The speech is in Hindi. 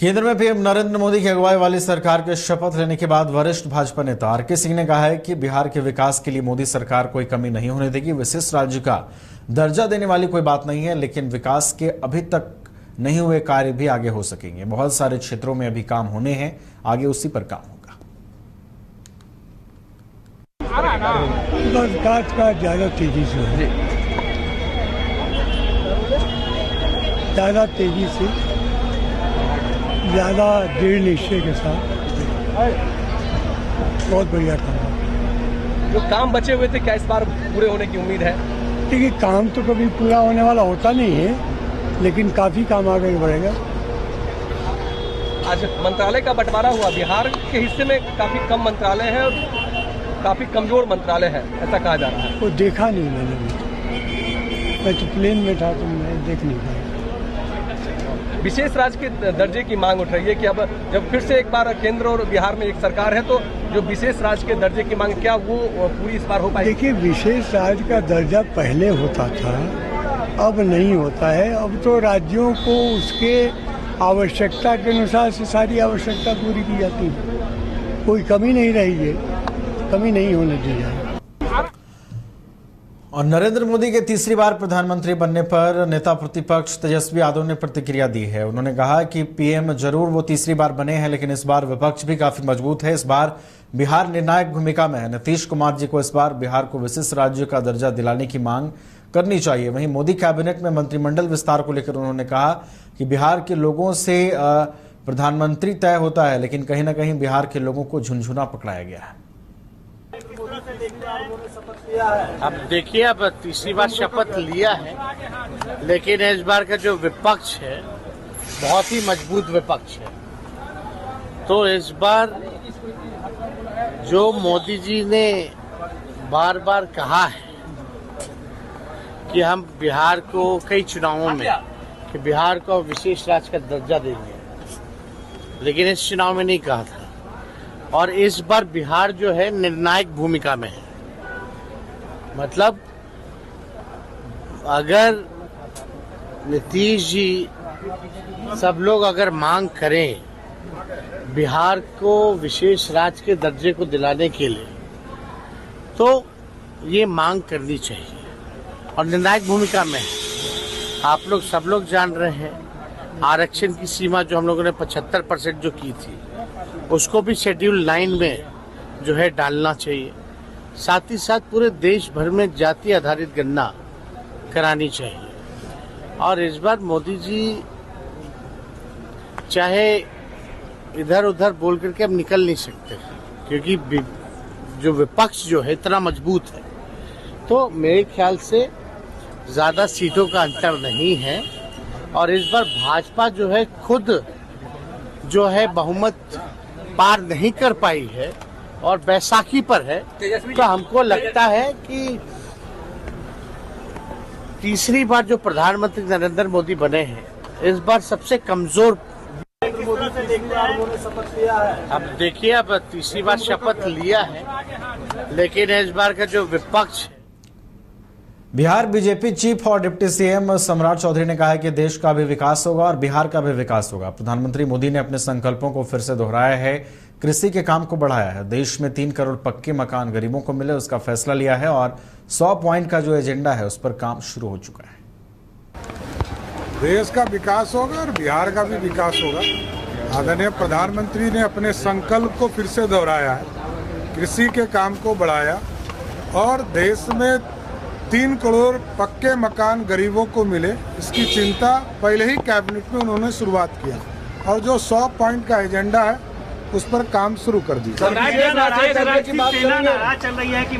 केंद्र में पीएम नरेंद्र मोदी की अगुवाई वाली सरकार के शपथ लेने के बाद वरिष्ठ भाजपा नेता आरके सिंह ने कहा है कि बिहार के विकास के लिए मोदी सरकार कोई कमी नहीं होने देगी। विशेष राज्य का दर्जा देने वाली कोई बात नहीं है, लेकिन विकास के अभी तक नहीं हुए कार्य भी आगे हो सकेंगे। बहुत सारे क्षेत्रों में अभी काम होने हैं, आगे उसी पर काम होगा। विकास का ज्यादा तेजी से है, ज्यादा तेजी से, ज्यादा दृढ़ निश्चय के साथ बहुत बढ़िया काम है। जो काम बचे हुए थे क्या इस बार पूरे होने की उम्मीद है? देखिए, काम तो कभी पूरा होने वाला होता नहीं है, लेकिन काफी काम आगे बढ़ेगा। आज मंत्रालय का बंटवारा हुआ, बिहार के हिस्से में काफी कम मंत्रालय है और काफी कमजोर मंत्रालय है, ऐसा कहा जा रहा है। वो देखा नहीं मैंने भी, मैं तो प्लेन में था तो मैं देख नहीं पाया। विशेष राज्य के दर्जे की मांग उठ रही है कि अब जब फिर से एक बार केंद्र और बिहार में एक सरकार है तो जो विशेष राज्य के दर्जे की मांग क्या वो पूरी इस बार हो पाएगी? देखिए, विशेष राज्य का दर्जा पहले होता था, अब नहीं होता है। अब तो राज्यों को उसके आवश्यकता के अनुसार से सारी आवश्यकता पूरी की जाती है, कोई कमी नहीं रही है, कमी नहीं होने दी जाए। और नरेंद्र मोदी के तीसरी बार प्रधानमंत्री बनने पर नेता प्रतिपक्ष तेजस्वी यादव ने प्रतिक्रिया दी है। उन्होंने कहा कि पीएम जरूर वो तीसरी बार बने हैं, लेकिन इस बार विपक्ष भी काफी मजबूत है। इस बार बिहार निर्णायक भूमिका में है। नीतीश कुमार जी को इस बार बिहार को विशेष राज्य का दर्जा दिलाने की मांग करनी चाहिए। वहीं मोदी कैबिनेट में मंत्रिमंडल विस्तार को लेकर उन्होंने कहा कि बिहार के लोगों से प्रधानमंत्री तय होता है, लेकिन कहीं ना कहीं बिहार के लोगों को झुनझुना पकड़ाया गया है। अब देखिए, अब तीसरी बार शपथ लिया है, लेकिन इस बार का जो विपक्ष है बहुत ही मजबूत विपक्ष है। तो इस बार जो मोदी जी ने बार बार कहा है कि हम बिहार को कई चुनावों में कि बिहार को विशेष राज्य का दर्जा देंगे, लेकिन इस चुनाव में नहीं कहा था। और इस बार बिहार जो है निर्णायक भूमिका में है। मतलब अगर नीतीश जी सब लोग अगर मांग करें बिहार को विशेष राज्य के दर्जे को दिलाने के लिए, तो ये मांग करनी चाहिए और निर्णायक भूमिका में है। आप लोग सब लोग जान रहे हैं, आरक्षण की सीमा जो हम लोगों ने 75% जो की थी, उसको भी शेड्यूल 9 में जो है डालना चाहिए। साथ ही साथ पूरे देश भर में जाति आधारित गणना करानी चाहिए। और इस बार मोदी जी चाहे इधर उधर बोल करके अब निकल नहीं सकते, क्योंकि जो विपक्ष जो है इतना मजबूत है। तो मेरे ख्याल से ज्यादा सीटों का अंतर नहीं है। और इस बार भाजपा जो है खुद जो है बहुमत पार नहीं कर पाई है और बैसाखी पर है, तो हमको लगता है कि तीसरी बार जो प्रधानमंत्री नरेंद्र मोदी बने हैं, इस बार सबसे कमजोर। अब देखिए, अब तीसरी बार शपथ लिया है, लेकिन इस बार का जो विपक्ष है। बिहार बीजेपी चीफ और डिप्टी सीएम सम्राट चौधरी ने कहा है कि देश का भी विकास होगा और बिहार का भी विकास होगा। प्रधानमंत्री मोदी ने अपने संकल्पों को फिर से दोहराया है, कृषि के काम को बढ़ाया है। देश में 3 करोड़ पक्के मकान गरीबों को मिले, उसका फैसला लिया है और 100 पॉइंट का जो एजेंडा है उस पर काम शुरू हो चुका है। देश का विकास होगा और बिहार का भी विकास होगा। आदरणीय प्रधानमंत्री ने अपने संकल्प को फिर से दोहराया है, कृषि के काम को बढ़ाया और देश में 3 करोड़ पक्के मकान गरीबों को मिले, इसकी चिंता पहले ही कैबिनेट में उन्होंने शुरुआत किया और जो 100 पॉइंट का एजेंडा है उस पर काम शुरू कर दिया। नाराज चल रही है कि